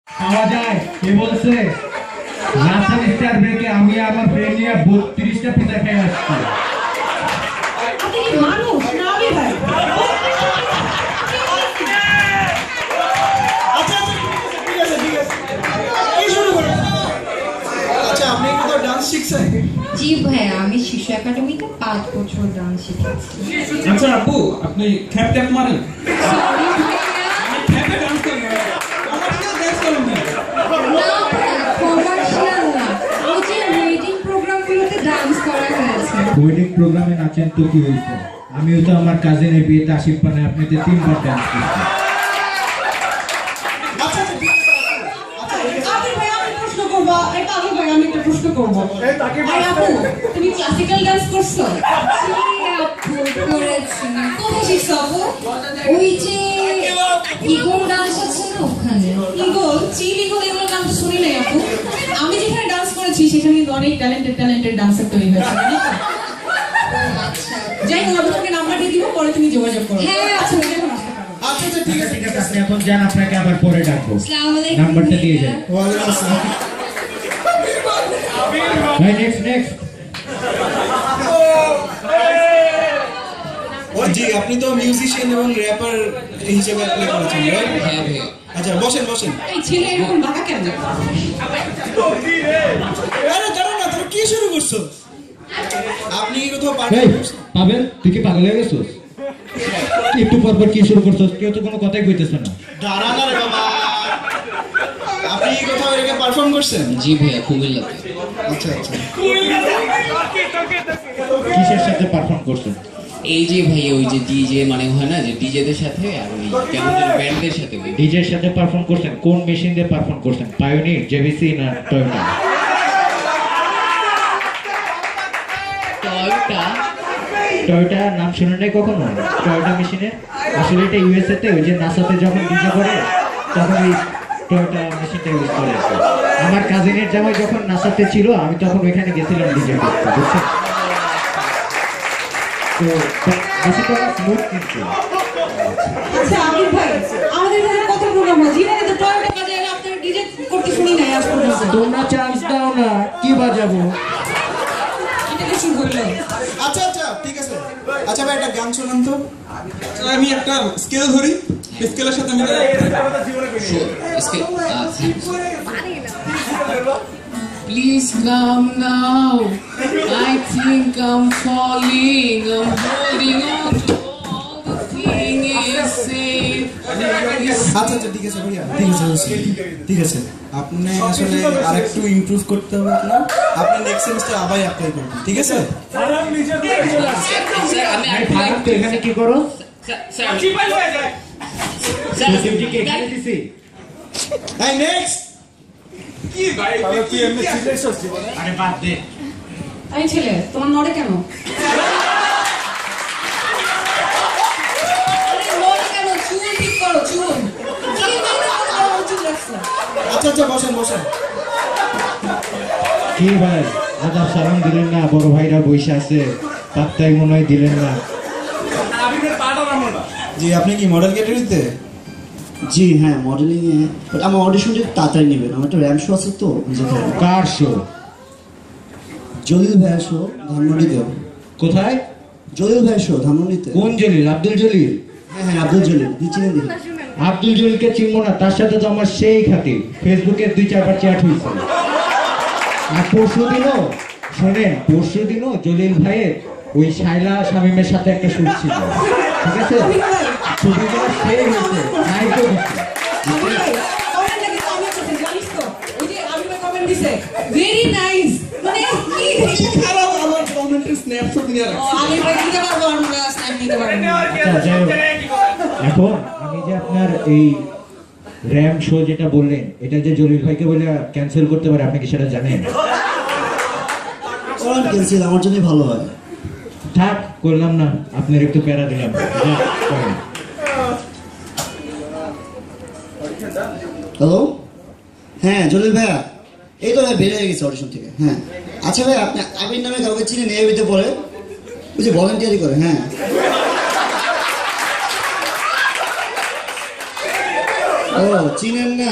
পাওয়া যায় কে বলছে লাস্ট স্টার ব্রেকে আমি আমার ফ্রেন্ড নিয়ে 32টা পিঠা খেয়ে আসছি। আপনি কি মানুষ না আমি ভাই? আচ্ছা এই শুরু করুন। আচ্ছা আপনি কি তো ডান্স শিখছেন? জি ভাইয়া, আমি শিশু একাডেমিতে 5 বছর ডান্স শিখেছি। আচ্ছা আপু, আপনি খ্যাপ ট্যাপ মারেন? সরি ভাইয়া, আমি খ্যাপে ডান্স করি না, কমার্শিয়াল ডান্স করেন না। কমার্শিয়াল না, ওই যে ওয়েডিং প্রোগ্রামগুলোতে ডান্স করা হয়েছে। ওয়েডিং প্রোগ্রামে নাচেন তো কি হয়েছে, আমিও তো আমার কাজিনের বিয়েতে আশিক পানে আপনাদের 3বার ডান্স করছি। তুমি ক্লাসিক্যাল ডান্স করছো? কোথায় শিখছো আপু? ওই যে ইগল ডান্স আছে না ওখানে। ইগল, চিল ইগল, এগুলো নাম তো শুনি নাই আপু। আমি যেখানে ডান্স করেছি সেখানে কিন্তু অনেক ট্যালেন্টেড ডান্সার তৈরি হয়েছে, জানো তো? যাই হোক, আমি তোমাকে নাম্বার দিয়ে দিব, পরে তুমি যোগাযোগ করো। হ্যাঁ আচ্ছা, তুমি এখন আসতে পারো। আচ্ছা ঠিক আছে আপনি এখন যান, আপনাকে আবার পরে ডাকবো। আসসালামু আলাইকুম। নাম্বারটা দিয়ে যান। ওয়ালাইকুম আসসালাম। ভাই নেক্সট জি আপনি তো মিউজিশিয়ান এবং র্যাপার হিসেবে অ্যাপ্লাই করেছেন, রাইট? হ্যাঁ ভাইয়া। আচ্ছা বসেন। এই ছেলে এরকম বাঁকা কেন? আরে দাঁড়াও না, তুমি কি শুরু করছো? আপনি কি কোথাও এই পারফর্ম করছেন? পাবেল, তুই কি পাগল হয়ে গেছিস? একটু পর কি শুরু করছিস? কেউ তো কোনো কথাই কইতেছ না। দাঁড়া না রে বাবা, আপনি কি কোথাও এটাকে পারফর্ম করছেন? জি ভাইয়া, কুমিল্লাতে। আচ্ছা কিসের সাথে পারফর্ম করছেন? এই যে ভাইয়া, ওই যে ডিজে মানে হয় না, যে ডিজেদের সাথে আর ওই কেমন যেন ব্যান্ডের সাথে। ডিজের সাথে পারফর্ম করছেন? কোন মেশিন দিয়ে পারফর্ম করছেন? পায়োনির, জেভিসি না টয়োটা? টয়োটা নাম শুনে নাই কখনো? টয়োটা মেশিনে আসলে এটা ইউএসএ তে ওই যে নাসাতে যখন ডিজে করে তখন এই টয়োটা মেশিনটা ইউজ করে। আমার কাজিনের জামাই যখন নাসাতে ছিল আমি তখন ওইখানে গেছিলাম ডিজে করতে, বুঝছেন? তো মেশিনটা স্মুথ কিন্তু। আচ্ছা আমির ভাই, আমাদের এখানে কত প্রোগ্রাম হয়, জীবনে তো টয়টা বাজে আপনার ডিজে করতে শুনি নাই আজ পর্যন্ত। তোমরা চান্স দাও না, কি বাজাবো? এটা কি শুরু করলো? আচ্ছা ঠিক আছে। আচ্ছা ভাই একটা গান শোনান তো। আমি একটা স্কেল ধরি, স্কেলের সাথে আমি Please come now. I think I'm falling. I'm holding on to all the thing is safe. আচ্ছা ঠিক আছে ভাইয়া, ঠিক আছে। আপনি আসলে আরেকটু ইমপ্রুভ করতে হবে আপনার। আপনি নেক্সট সেমিস্টার আবার অ্যাপ্লাই করবেন, ঠিক আছে? আরে ভাই তো এখানে কি করো? এই নেক্সট আরে বাদ দে। এই ছেলে তোমার নড়ে কেন? আরে নড়ে কেন? চুল ঠিক করো, চুল। কি মানে চুল রাখছো? আচ্ছা বসেন। কি ভাই, আদাব সালাম দিলেন না? বড় ভাইরা বসে আছে, পাত্তাই মনে হয় দিলেন না। জি আপনি কি মডেল ক্যাটাগরিতে? জি হ্যাঁ, মডেলিং এ। বাট আমার অডিশনটা তাড়াতাড়ি নেবেন, আমার একটা র্যাম শো আছে তো। কার শো? জলিল ভাইয়ের শো ধানমন্ডিতে। কোথায়? জলিল ভাইয়ের শো ধানমন্ডিতে। কোন জলিল? আব্দুল জলিল? হ্যাঁ আব্দুল জলিল, দিচ্ছিলেন দেখি। আব্দুল জলিলকে চিনবো না? তার সাথে তো আমার সেই খাতির, ফেসবুকে 2-4বার চ্যাট হয়েছে। আর পরশু দিনও জলিল ভাইয়ের ওই শাইলা শামীমের সাথে একটা শুট ছিল, ঠিক আছে? ছবিগুলো সেই হয়েছে, নাইটও হচ্ছে। ভেরি নাইস, মানে কি খারাপ আমার কমেন্টের স্ন্যাপশট নিয়ে রাখছি। আমি ভাই দিতে পারবো, আমরা স্ন্যাপ নিতে পারবো। আচ্ছা যাই হোক, এখন আমি যে আপনার এই র্যাম শো যেটা বললেন, এটা যে জলিল ভাইকে বলে ক্যান্সেল করতে পারে, আপনি কি সেটা জানেন? ক্যান্সেল আমার জন্যই ভালো হয়। থাক, করলাম না, আপনার একটু প্যারা দিলাম। হ্যালো, হ্যাঁ জলিল ভাইয়া, এই তো ভাই বের হয়ে গেছে অডিশন থেকে। হ্যাঁ আচ্ছা ভাই, আপনি আবির নামে কাউকে চিনেন? এবিতে পড়ে, ওই যে ভলেন্টিয়ারি করে। হ্যাঁ ও চিনেন না?